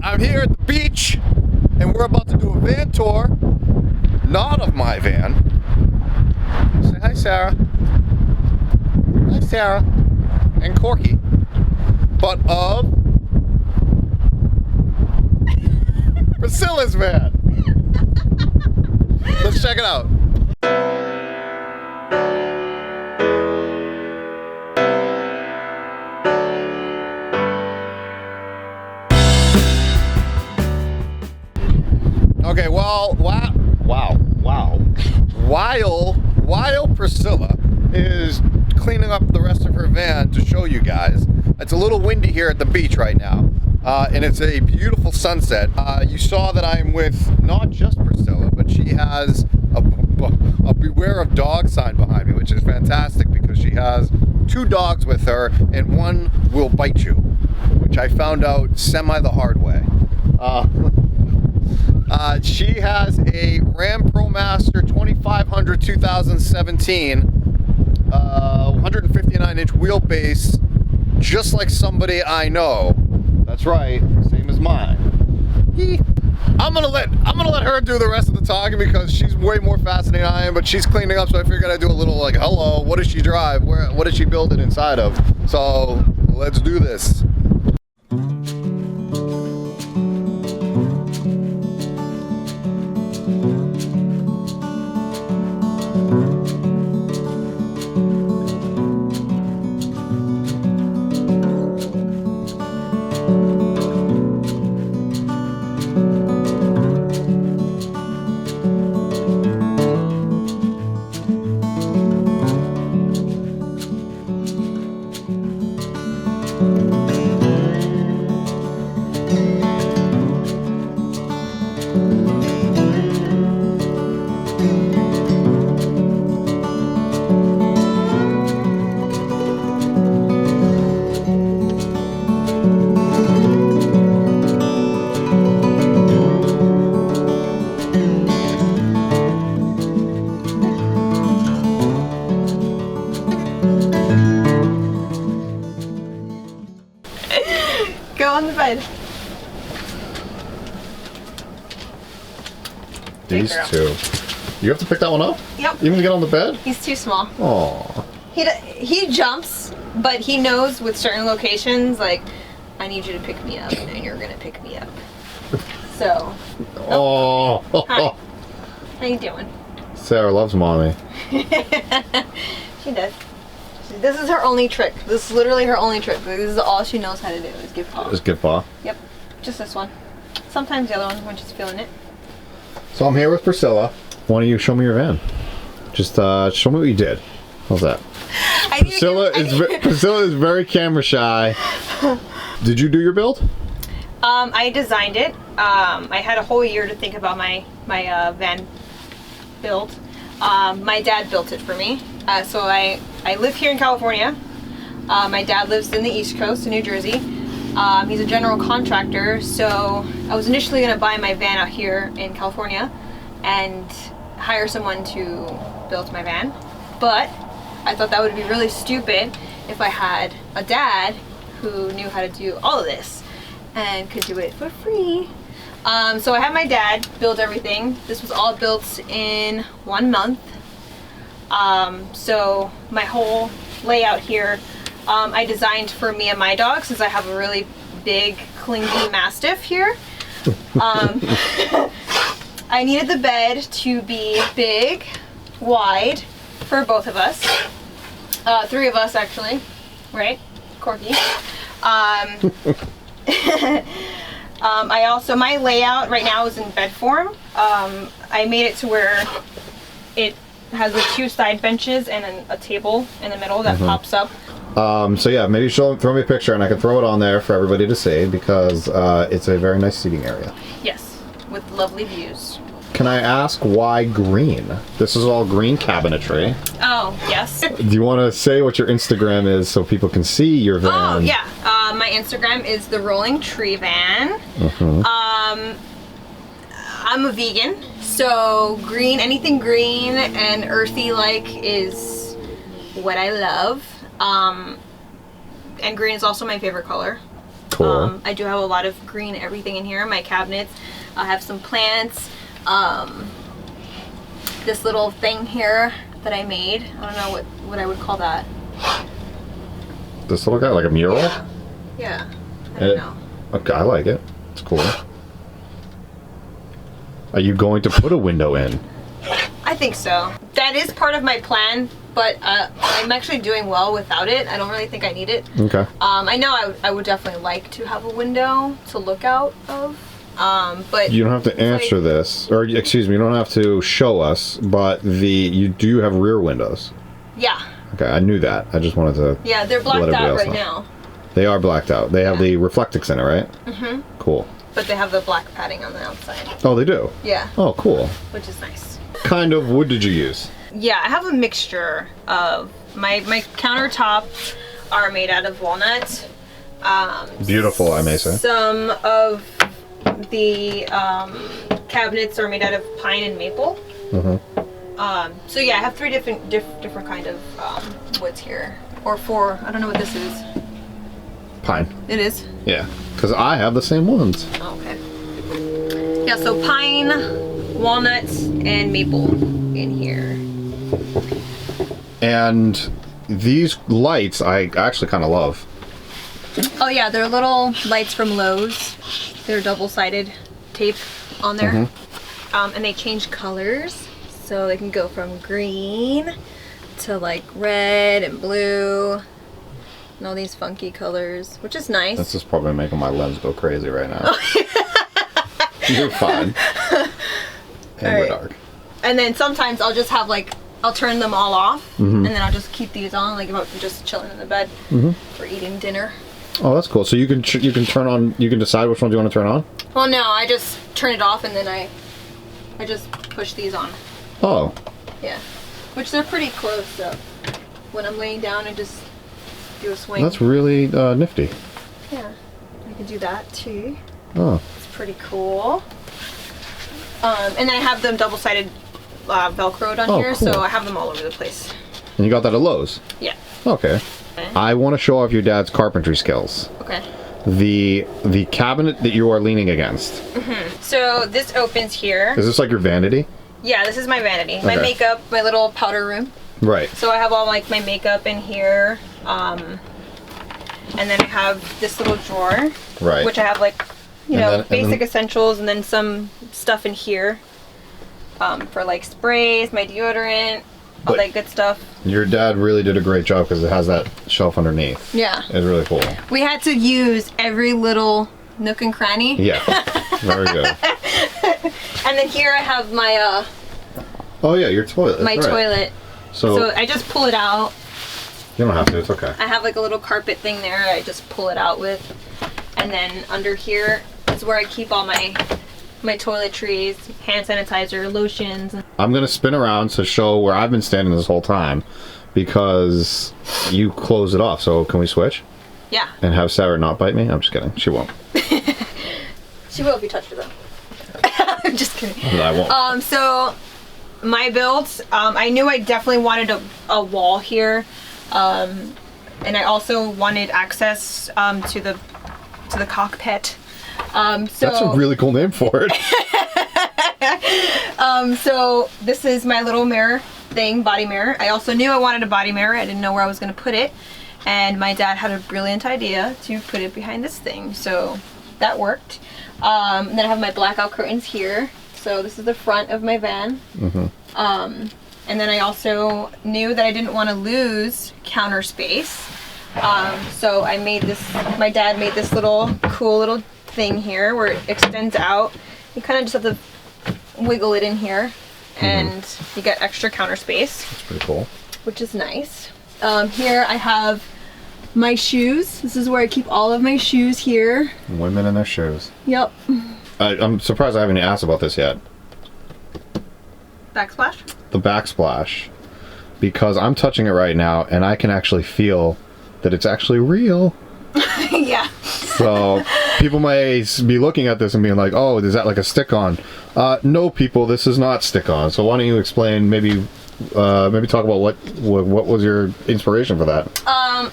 I'm here at the beach, and we're about to do a van tour. Not of my van. Say hi, Sarah. Hi, Sarah. And Corky. But of Priscilla's van. Let's check it out. Okay, well, while Priscilla is cleaning up the rest of her van to show you guys, it's a little windy here at the beach right now, and it's a beautiful sunset. You saw that I'm with not just Priscilla, but she has a beware of dog sign behind me, which is fantastic because she has 2 dogs with her, and one will bite you, which I found out semi the hard way. She has a Ram ProMaster 2500 2017, 159-inch wheelbase, just like somebody I know. That's right, same as mine. I'm gonna let her do the rest of the talking because she's way more fascinating than I am. But she's cleaning up, so I figured I'd do a little like, hello, what does she drive? What does she build it inside of? So let's do this. Go on the bed. These two. You have to pick that one up? Yep. Even to get on the bed? He's too small. Aww. He jumps, but he knows with certain locations, like, I need you to pick me up, and you're gonna pick me up. So. Oh. Hi. How you doing? Sarah loves mommy. She does. This is her only trick. This is literally her only trick. This is all she knows how to do is give paw. Just give paw? Yep. Just this one. Sometimes the other one when she's feeling it. So I'm here with Priscilla. Why don't you show me your van? Just show me what you did. How's that? Priscilla is very camera shy. Did you do your build? I designed it. I had a whole year to think about my van build. My dad built it for me. So I live here in California. My dad lives in the East Coast in New Jersey. He's a general contractor, so I was initially going to buy my van out here in California and hire someone to build my van. But I thought that would be really stupid if I had a dad who knew how to do all of this and could do it for free. So I had my dad build everything. This was all built in 1 month. So my whole layout here, I designed for me and my dog since I have a really big, clingy Mastiff here. I needed the bed to be big, wide for both of us. 3 of us actually, right? Corky. I also, my layout right now is in bed form. I made it to where it has the 2 side benches and a table in the middle that pops up. So yeah, maybe throw me a picture and I can throw it on there for everybody to see because it's a very nice seating area. Yes, with lovely views. Can I ask why green? This is all green cabinetry. Oh, yes. Do you want to say what your Instagram is so people can see your van? Oh, yeah. My Instagram is the Rolling Tree Van. I'm a vegan, so green, anything green and earthy like is what I love. And green is also my favorite color. Cool. I do have a lot of green everything in here. My cabinets, I have some plants. This little thing here that I made. I don't know what I would call that. This little guy, like a mural? Yeah. I don't know. Okay, I like it. It's cool. Are you going to put a window in? I think so. That is part of my plan, but I'm actually doing well without it. I don't really think I need it. Okay. I know I would definitely like to have a window to look out of. But you don't have to answer this, or excuse me, you don't have to show us, but you do have rear windows. Yeah. Okay, I knew that. I just wanted to. Yeah, they're blacked out right now. They are blacked out. They have the Reflectix in it, right? Mm-hmm. Cool. But they have the black padding on the outside. Oh, they do? Yeah. Oh, cool. Which is nice. Kind of wood did you use? Yeah, I have a mixture of my countertops are made out of walnut. Beautiful, I may say. Some of the cabinets are made out of pine and maple. Mm-hmm. So yeah, I have 3 different kind of woods here, or 4. I don't know what this is. Pine. It is. Yeah, because I have the same ones. Oh, okay. Yeah, so pine, walnuts, and maple in here. And these lights, I actually kind of love. Oh yeah, they're little lights from Lowe's. They're double-sided tape on there. Mm-hmm. And they change colors. So they can go from green to like red and blue. And all these funky colors, which is nice. This is probably making my lens go crazy right now. You're fine. And we're dark. And then sometimes I'll just have like, I'll turn them all off, mm-hmm. and then I'll just keep these on, like if I'm just chilling in the bed for eating dinner. Oh, that's cool. So you can turn on, you can decide which ones you want to turn on? Well, no, I just turn it off and then I just push these on. Oh. Yeah. Which they're pretty close, so when I'm laying down and just do a swing. That's really nifty. Yeah. I can do that too. Oh. It's pretty cool. And then I have them double-sided Velcroed on here, cool. so I have them all over the place. And you got that at Lowe's? Yeah. Okay. I want to show off your dad's carpentry skills. Okay. The cabinet that you are leaning against. Mm-hmm. So this opens here. Is this like your vanity? Yeah, this is my vanity. My makeup, my little powder room. Right. So I have all like my makeup in here. And then I have this little drawer. Right. Which I have like, basic essentials, and then some stuff in here. For like sprays, my deodorant, all that good stuff. Your dad really did a great job because it has that shelf underneath. Yeah. It's really cool. We had to use every little nook and cranny. Yeah. Very good. And then here I have my oh yeah, your toilet. My toilet. So I just pull it out. You don't have to, it's okay. I have like a little carpet thing there I just pull it out with. And then under here is where I keep all my toiletries, hand sanitizer, lotions. I'm gonna spin around to show where I've been standing this whole time because you close it off. So can we switch? Yeah. And have Sarah not bite me? I'm just kidding. She won't. She will if you touch her though. I'm just kidding. No, I won't. So my builds, I knew I definitely wanted a wall here. And I also wanted access to the cockpit. That's a really cool name for it. So this is my little mirror thing, body mirror. I also knew I wanted a body mirror. I didn't know where I was going to put it. And my dad had a brilliant idea to put it behind this thing. So that worked. Then I have my blackout curtains here. So this is the front of my van. Mm-hmm. And then I also knew that I didn't want to lose counter space. So I made this, my dad made this cool little thing here where it extends out. You kind of just have to wiggle it in here and you get extra counter space. That's pretty cool. Which is nice. Here I have my shoes. This is where I keep all of my shoes here. Women in their shoes. Yep. I'm surprised I haven't asked about this yet. Backsplash? The Backsplash. Because I'm touching it right now and I can actually feel that it's actually real. Yeah. So people may be looking at this and being like, oh, is that like a stick-on? No, people, this is not stick-on. So why don't you explain maybe maybe talk about what was your inspiration for that?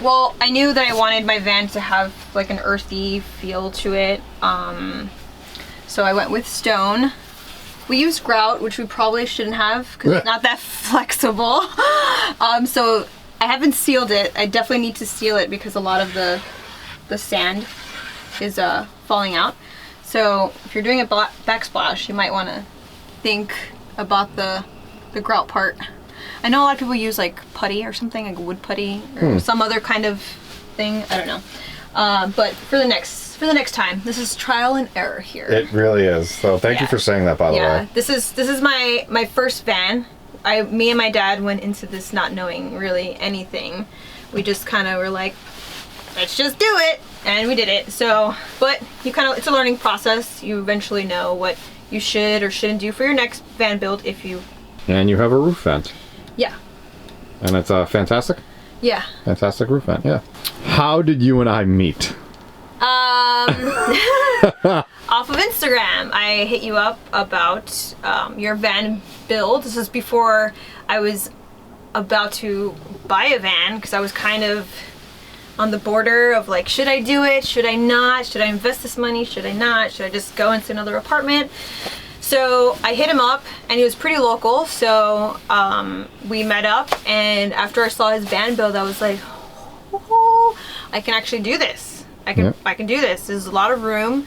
Well, I knew that I wanted my van to have like an earthy feel to it. So I went with stone. We used grout, which we probably shouldn't have because it's not that flexible. So I haven't sealed it. I definitely need to seal it because a lot of the sand is falling out. So if you're doing a backsplash, you might want to think about the grout part. I know a lot of people use like putty or something, like wood putty or some other kind of thing. I don't know. But for the next time, this is trial and error here. It really is. So thank you for saying that, by the way. This is my first van. Me and my dad went into this not knowing really anything. We just kind of were like, let's just do it, and we did it. So, but it's a learning process. You eventually know what you should or shouldn't do for your next van build if you. And you have a roof vent. Yeah. And it's fantastic. Yeah. Fantastic roof vent. Yeah. How did you and I meet? Off of Instagram. I hit you up about your van build. This is before I was about to buy a van because I was kind of on the border of like, should I do it? Should I not? Should I invest this money? Should I not? Should I just go into another apartment? So I hit him up and he was pretty local. So we met up, and after I saw his van build, I was like, oh, I can actually do this. I can do this. There's a lot of room.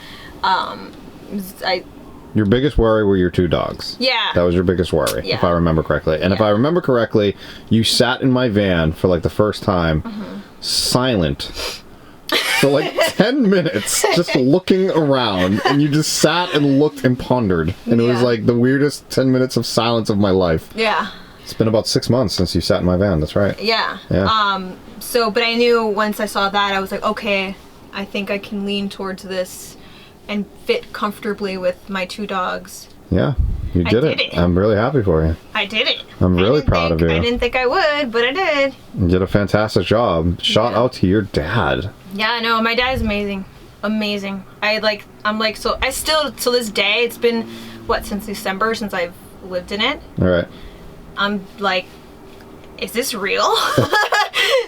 Your biggest worry were your 2 dogs. Yeah. That was your biggest worry, if I remember correctly. And if I remember correctly, you sat in my van for like the first time, silent, for like 10 minutes, just looking around. And you just sat and looked and pondered. And it was like the weirdest 10 minutes of silence of my life. Yeah. It's been about 6 months since you sat in my van. That's right. Yeah. But I knew once I saw that, I was like, okay, I think I can lean towards this and fit comfortably with my 2 dogs. Yeah, you did it. I'm really happy for you. I did it. I'm really proud of you. I didn't think I would, but I did. You did a fantastic job. Shout out to your dad. Yeah, no, my dad is amazing. Amazing. So I still, to this day, it's been, since December, since I've lived in it. All right. I'm like, is this real?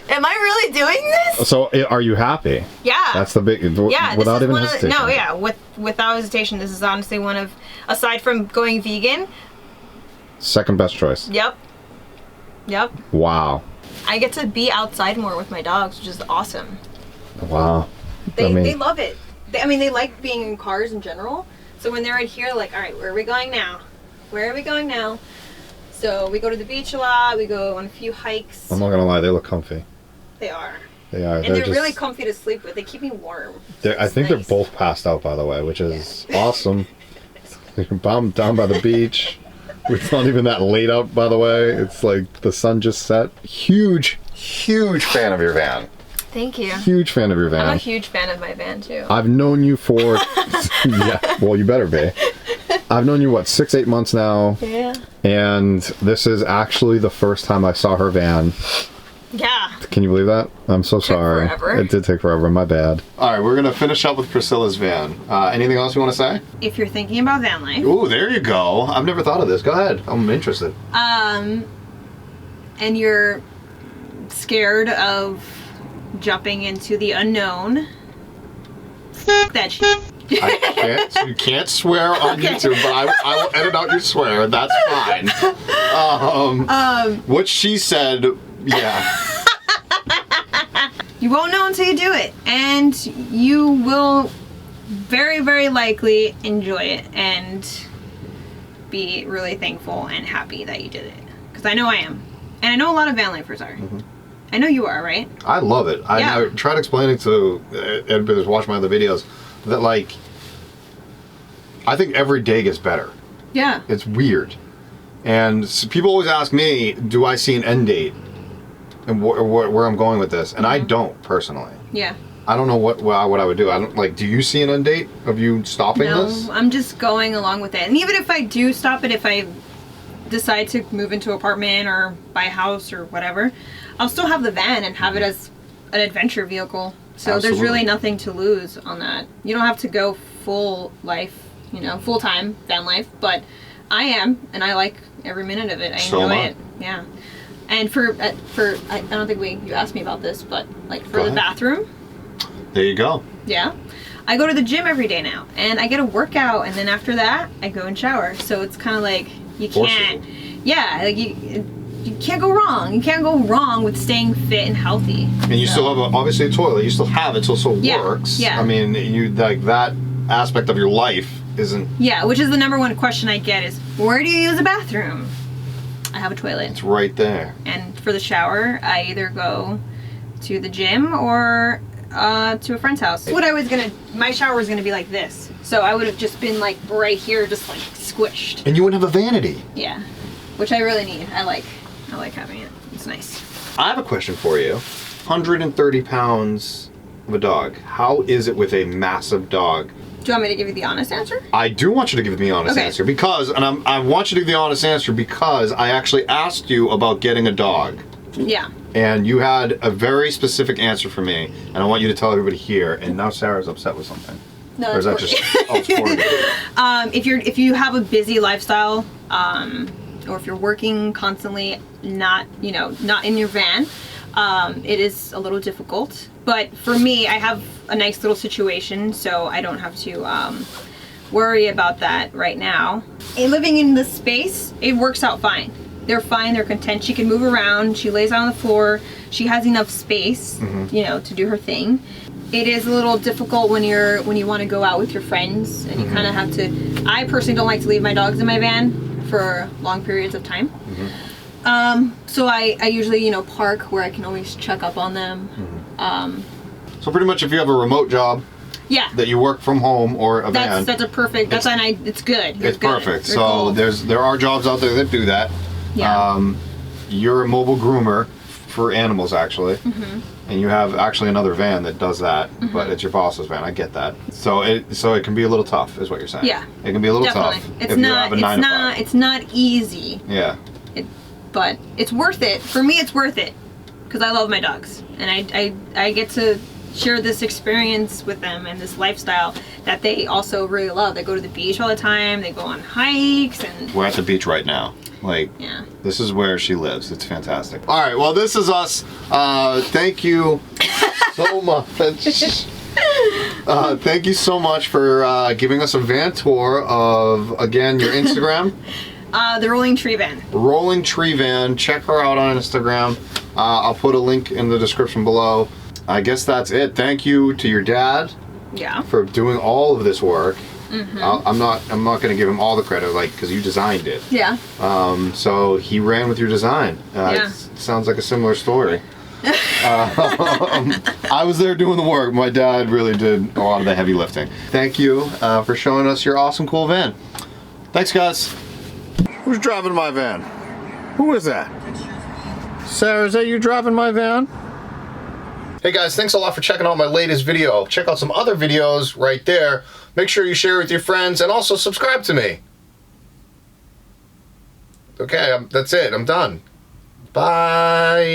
Am I really doing this? So, are you happy? Yeah. That's the big. Yeah. Without even hesitation. Without hesitation, this is honestly one of, aside from going vegan, second best choice. Yep. Wow. I get to be outside more with my dogs, which is awesome. Wow. They love it. They like being in cars in general. So when they're right here, like, all right, where are we going now? Where are we going now? So we go to the beach a lot. We go on a few hikes. I'm not gonna lie, they look comfy. They are. They are. And they're really comfy to sleep with. They keep me warm. I think they're both passed out, by the way, which is awesome. They can bomb down by the beach. It's not even that late out, by the way. It's like the sun just set. Huge fan of your van. Thank you. Huge fan of your van. I'm a huge fan of my van, too. I've known you for... yeah, well, you better be. I've known you, 6-8 months now? Yeah. And this is actually the first time I saw her van. Yeah. Can you believe that? I'm so sorry. Took forever. It did take forever. My bad. All right, we're going to finish up with Priscilla's van. Anything else you want to say? If you're thinking about van life. Ooh, there you go. I've never thought of this. Go ahead. I'm interested. And you're scared of jumping into the unknown. That shit. You can't swear on YouTube, but I will edit out your swear. That's fine. What she said, yeah. You won't know until you do it, and you will very, very likely enjoy it and be really thankful and happy that you did it. Because I know I am, and I know a lot of van lifers are. Mm-hmm. I know you are, right? I love it. I tried explaining to everybody that's watching my other videos that, like, I think every day gets better. Yeah. It's weird. And people always ask me, do I see an end date and where I'm going with this? And I don't, personally. Yeah. I don't know what I would do. I don't, like, do you see an end date of you stopping this? No, I'm just going along with it. And even if I do stop it, if I decide to move into an apartment or buy a house or whatever, I'll still have the van and have it as an adventure vehicle. So Absolutely. There's really nothing to lose on that. You don't have to go full life, full-time van life, but I am, and I like every minute of it. I enjoy it. Yeah. And for I don't think you asked me about this, but like for the bathroom. There you go. Yeah. I go to the gym every day now, and I get a workout, and then after that, I go and shower. So it's kind of like you can't. Yeah, like you can't go wrong. You can't go wrong with staying fit and healthy. And you still have obviously a toilet. You still have it, so it works. Yeah. I mean, you like that aspect of your life isn't. Yeah, which is the number one question I get is, where do you use a bathroom? I have a toilet. It's right there. And for the shower, I either go to the gym or to a friend's house. My shower was gonna be like this. So I would have just been like right here, just like squished. And you wouldn't have a vanity. Yeah, which I really need. I like having it. It's nice. I have a question for you. 130 pounds of a dog. How is it with a massive dog? Do you want me to give you the honest answer? I do want you to give me the honest answer because, and I want you to give the honest answer because I actually asked you about getting a dog. Yeah. And you had a very specific answer for me, and I want you to tell everybody here. And now Sarah's upset with something. No, or is that just? Oh, it's coordinated. If you have a busy lifestyle, or if you're working constantly, not in your van, it is a little difficult. But for me, I have a nice little situation, so I don't have to worry about that right now. And living in this space, it works out fine. They're fine, they're content. She can move around, she lays out on the floor, she has enough space, to do her thing. It is a little difficult when you want to go out with your friends, and you kind of have to. I personally don't like to leave my dogs in my van for long periods of time. So I usually, park where I can always check up on them. So pretty much if you have a remote job, that you work from home or a van. That's a perfect, it's good. It's perfect. So there are jobs out there that do that. Yeah. You're a mobile groomer for animals actually. And you have actually another van that does that, but it's your boss's van. I get that. So it can be a little tough, is what you're saying. Yeah. It can be a little tough. It's not easy. Yeah. But it's worth it. For me, it's worth it because I love my dogs, and I get to share this experience with them and this lifestyle that they also really love. They go to the beach all the time. They go on hikes, and we're at the beach right now. This is where she lives. It's fantastic. All right, well, this is us. Thank you so much. Thank you so much for giving us a van tour of, again, your Instagram. The Rolling Tree Van. Rolling Tree Van. Check her out on Instagram. I'll put a link in the description below. I guess that's it. Thank you to your dad. Yeah. For doing all of this work. I'm not going to give him all the credit, because you designed it. Yeah. So he ran with your design. It sounds like a similar story. I was there doing the work. My dad really did a lot of the heavy lifting. Thank you for showing us your awesome, cool van. Thanks, guys. Who's driving my van? Who is that? Sarah, is that you driving my van? Hey guys, thanks a lot for checking out my latest video. Check out some other videos right there. Make sure you share with your friends and also subscribe to me. Okay, that's it. I'm done. Bye.